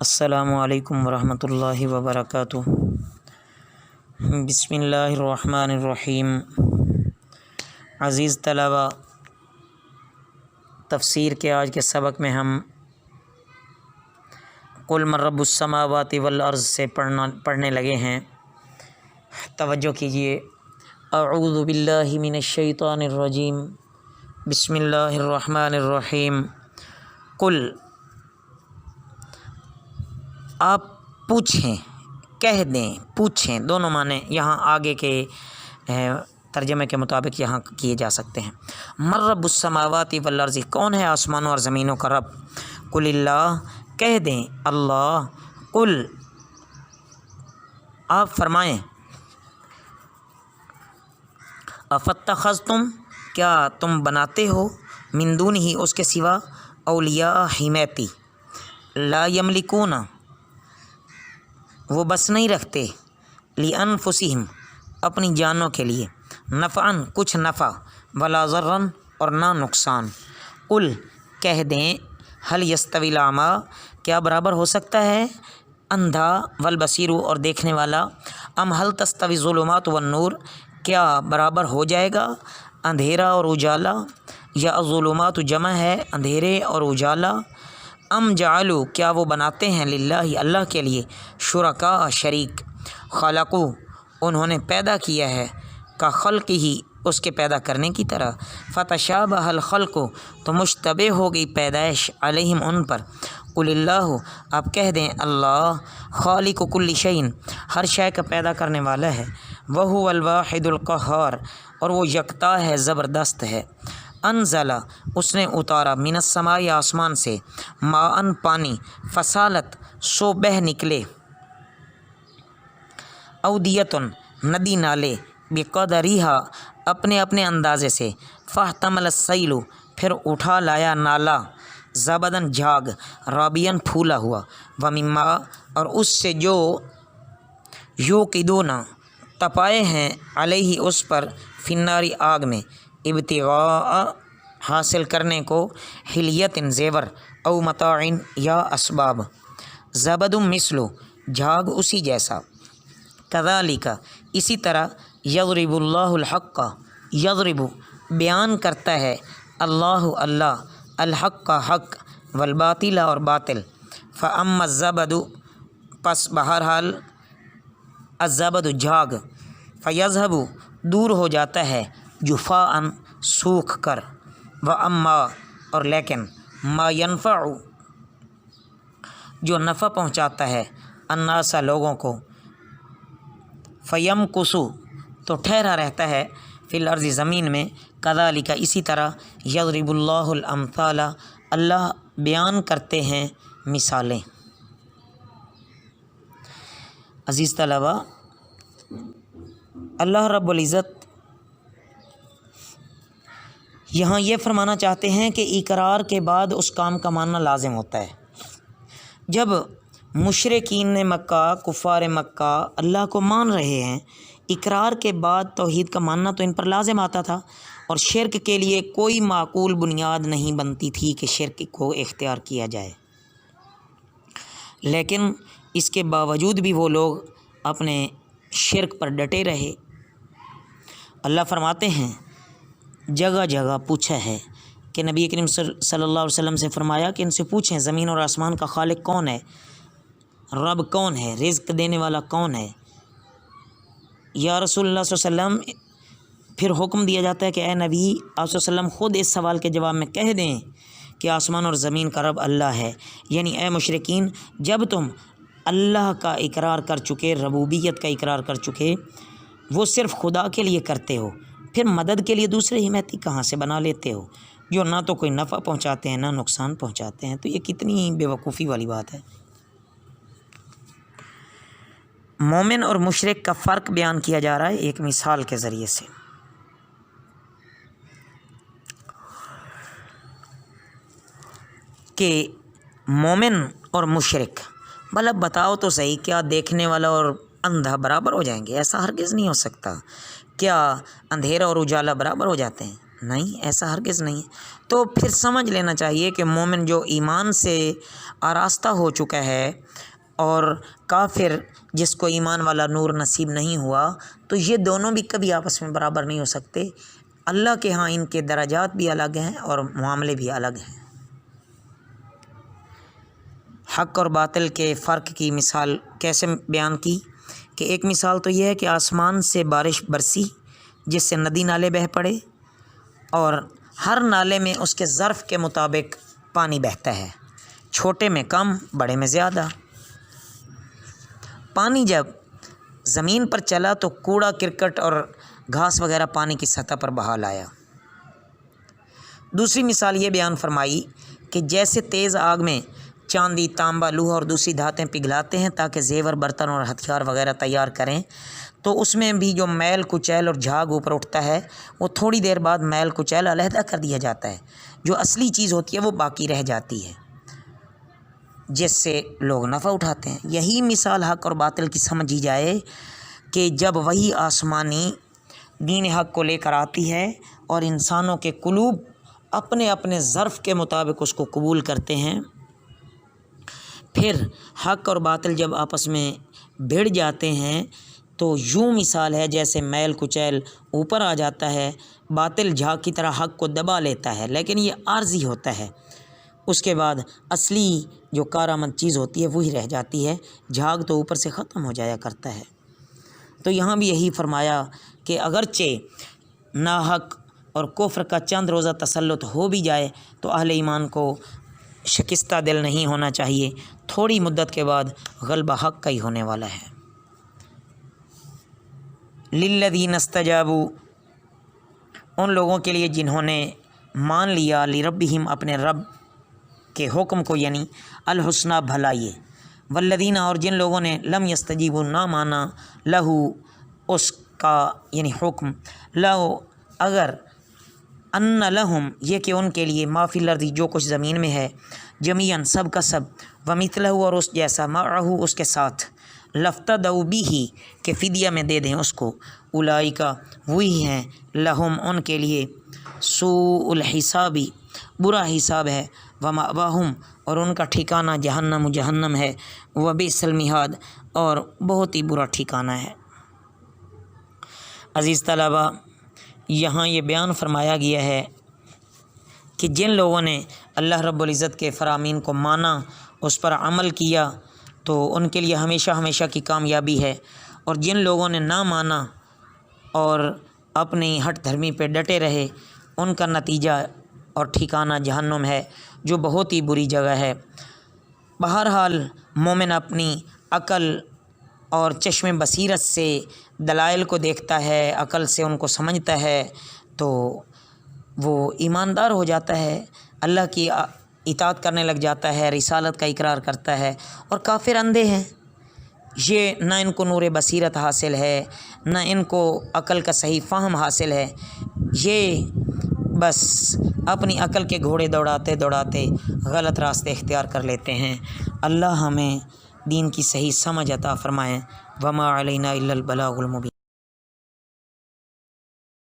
السلام علیکم ورحمۃ اللہ وبرکاتہ۔ بسم اللہ الرحمن الرحیم۔ عزیز طلبہ، تفسیر کے آج کے سبق میں ہم قل من رب السماوات والارض سے پڑھنے لگے ہیں۔ توجہ کیجیے۔ اعوذ باللہ من الشیطان الرجیم، بسم اللہ الرحمن الرحیم۔ قل، آپ پوچھیں، کہہ دیں، پوچھیں، دونوں معنی یہاں آگے کے ترجمے کے مطابق یہاں کیے جا سکتے ہیں۔ من رب السماوات والارض، کون ہے آسمانوں اور زمینوں کا رب؟ قل اللہ، کہہ دیں اللہ۔ قل، آپ فرمائیں، افتخذتم، کیا تم بناتے ہو، من دونہ، اس کے سوا، اولیاء، حمایتی، لا یملکون، وہ بس نہیں رکھتے، لانفسہم، اپنی جانوں کے لیے، نفعاً، کچھ نفع، ولا ضرراً، اور نہ نقصان۔ قل، کہہ دیں، هل یستوی الاعمی، کیا برابر ہو سکتا ہے اندھا، والبصیر، اور دیکھنے والا، ام هل تستوی الظلمات والنور، کیا برابر ہو جائے گا اندھیرا اور اجالا، یا الظلمات جمع ہے اندھیرے اور اجالا، ام جعلوا، کیا وہ بناتے ہیں، للہ، اللہ کے لیے، شرکاء، شریک، خلقو، انہوں نے پیدا کیا ہے، کا خلق ہی، اس کے پیدا کرنے کی طرح، فتشابہ الخلق، تو مشتبہ ہو گئی پیدائش، علیہم، ان پر۔ قل اللہ، آپ کہہ دیں اللہ، خالق کل شیء، ہر شے کا پیدا کرنے والا ہے، وہو الواحد القہار، اور وہ یکتا ہے، زبردست ہے۔ انزل، اس نے اتارا، من السماء، آسمان سے، ماء، پانی، فسالت، سو بہہ نکلے، اودیتن، ندی نالے، بقدرہا، اپنے اپنے اندازے سے، فاحتمل السیل، پھر اٹھا لایا نالا، زبدن، جھاگ، رابین، پھولا ہوا، ومما، اور اس سے جو، یوقدون، تپائے ہیں، علیہ، اس پر، فی النار، آگ میں، ابتغاء، حاصل کرنے کو، حلیت، زیور، او متاع، یا اسباب، زبد مثل، جھاگ اسی جیسا، کذالک، اسی طرح، یضرب اللہ الحق، یضرب، بیان کرتا ہے، اللہ، اللہ، الحق، کا حق، والباطل، اور باطل، فاما الزبد، پس بہرحال، الزبد، جھاگ، فیذهب، دور ہو جاتا ہے، جفاء، سوکھ کر، واما، اور لیکن، ما ینفع، جو نفع پہنچاتا ہے، الناس، لوگوں کو، فیمکث، تو ٹھہرا رہتا ہے، فی الارض، زمین میں، کذالک، اسی طرح، یضرب اللہ الامثال، اللہ بیان کرتے ہیں مثالیں۔ عزیز طلبہ، اللہ رب العزت یہاں یہ فرمانا چاہتے ہیں کہ اقرار کے بعد اس کام کا ماننا لازم ہوتا ہے۔ جب مشرکین مکہ، کفار مکہ اللہ کو مان رہے ہیں، اقرار کے بعد توحید کا ماننا تو ان پر لازم آتا تھا، اور شرک کے لیے کوئی معقول بنیاد نہیں بنتی تھی کہ شرک کو اختیار کیا جائے، لیکن اس کے باوجود بھی وہ لوگ اپنے شرک پر ڈٹے رہے۔ اللہ فرماتے ہیں، جگہ جگہ پوچھا ہے کہ نبی کریم صلی اللہ علیہ وسلم سے فرمایا کہ ان سے پوچھیں، زمین اور آسمان کا خالق کون ہے، رب کون ہے، رزق دینے والا کون ہے۔ یا رسول اللہ صلی اللہ علیہ وسلم، پھر حکم دیا جاتا ہے کہ اے نبی، آپ صلی اللہ علیہ وسلم خود اس سوال کے جواب میں کہہ دیں کہ آسمان اور زمین کا رب اللہ ہے، یعنی اے مشرکین، جب تم اللہ کا اقرار کر چکے، ربوبیت کا اقرار کر چکے، وہ صرف خدا کے لیے کرتے ہو، پھر مدد کے لیے دوسرے حمایتی کہاں سے بنا لیتے ہو، جو نہ تو کوئی نفع پہنچاتے ہیں نہ نقصان پہنچاتے ہیں؟ تو یہ کتنی بے وقوفی والی بات ہے۔ مومن اور مشرک کا فرق بیان کیا جا رہا ہے ایک مثال کے ذریعے سے۔ کہ مومن اور مشرک، مطلب بتاؤ تو صحیح، کیا دیکھنے والا اور اندھا برابر ہو جائیں گے؟ ایسا ہرگز نہیں ہو سکتا۔ کیا اندھیرا اور اجالا برابر ہو جاتے ہیں؟ نہیں، ایسا ہرگز نہیں ہے۔ تو پھر سمجھ لینا چاہیے کہ مومن جو ایمان سے آراستہ ہو چکا ہے اور کافر جس کو ایمان والا نور نصیب نہیں ہوا، تو یہ دونوں بھی کبھی آپس میں برابر نہیں ہو سکتے۔ اللہ کے ہاں ان کے درجات بھی الگ ہیں اور معاملے بھی الگ ہیں۔ حق اور باطل کے فرق کی مثال کیسے بیان کی کہ ایک مثال تو یہ ہے کہ آسمان سے بارش برسی جس سے ندی نالے بہہ پڑے، اور ہر نالے میں اس کے ظرف کے مطابق پانی بہتا ہے، چھوٹے میں کم، بڑے میں زیادہ۔ پانی جب زمین پر چلا تو کوڑا کرکٹ اور گھاس وغیرہ پانی کی سطح پر بہال آیا۔ دوسری مثال یہ بیان فرمائی کہ جیسے تیز آگ میں چاندی، تانبا، لوہا اور دوسری دھاتیں پگھلاتے ہیں تاکہ زیور، برتن اور ہتھیار وغیرہ تیار کریں، تو اس میں بھی جو میل کچیل اور جھاگ اوپر اٹھتا ہے وہ تھوڑی دیر بعد میل کچیل علیحدہ کر دیا جاتا ہے، جو اصلی چیز ہوتی ہے وہ باقی رہ جاتی ہے جس سے لوگ نفع اٹھاتے ہیں۔ یہی مثال حق اور باطل کی سمجھی جائے کہ جب وہی آسمانی دین حق کو لے کر آتی ہے اور انسانوں کے قلوب اپنے اپنے ظرف کے مطابق اس کو قبول کرتے ہیں، پھر حق اور باطل جب آپس میں بھڑ جاتے ہیں تو یوں مثال ہے جیسے میل کچیل اوپر آ جاتا ہے، باطل جھاگ کی طرح حق کو دبا لیتا ہے، لیکن یہ عارضی ہوتا ہے، اس کے بعد اصلی جو کارآمد چیز ہوتی ہے وہی رہ جاتی ہے، جھاگ تو اوپر سے ختم ہو جایا کرتا ہے۔ تو یہاں بھی یہی فرمایا کہ اگرچہ ناحق اور کفر کا چند روزہ تسلط ہو بھی جائے تو اہل ایمان کو شکستہ دل نہیں ہونا چاہیے، تھوڑی مدت کے بعد غلبہ حق کا ہی ہونے والا ہے۔ للذین استجابوا، ان لوگوں کے لیے جنہوں نے مان لیا، لربہم، اپنے رب کے حکم کو، یعنی الحسنی، بھلائی، والذین، اور جن لوگوں نے لم یستجیبوا، نہ مانا، لہو، اس کا یعنی حکم، لہو، اگر، ان لہم، یہ کہ ان کے لیے، ما فی الارض، جو کچھ زمین میں ہے، جمیعاً، سب کا سب، ومثلہ، اور اس جیسا، معہ، اس کے ساتھ، لفتدوا بہ، کہ فدیہ میں دے دیں اس کو، اولئک، وہی ہیں، لہم، ان کے لیے، سوء الحساب، برا حساب ہے، ومأواہم، اور ان کا ٹھکانہ جہنم، جہنم ہے، وبئس المہاد، اور بہت ہی برا ٹھکانہ ہے۔ عزیز طلبہ، یہاں یہ بیان فرمایا گیا ہے کہ جن لوگوں نے اللہ رب العزت کے فرامین کو مانا، اس پر عمل کیا، تو ان کے لیے ہمیشہ ہمیشہ کی کامیابی ہے، اور جن لوگوں نے نہ مانا اور اپنی ہٹ دھرمی پہ ڈٹے رہے، ان کا نتیجہ اور ٹھکانہ جہنم ہے، جو بہت ہی بری جگہ ہے۔ بہرحال مومن اپنی عقل اور چشم بصیرت سے دلائل کو دیکھتا ہے، عقل سے ان کو سمجھتا ہے، تو وہ ایماندار ہو جاتا ہے، اللہ کی اطاعت کرنے لگ جاتا ہے، رسالت کا اقرار کرتا ہے۔ اور کافر اندھے ہیں، یہ نہ ان کو نور بصیرت حاصل ہے، نہ ان کو عقل کا صحیح فہم حاصل ہے، یہ بس اپنی عقل کے گھوڑے دوڑاتے دوڑاتے غلط راستے اختیار کر لیتے ہیں۔ اللہ ہمیں دین کی صحیح سمجھ عطا فرمائیں۔ وما علینا الا البلاغ المبین۔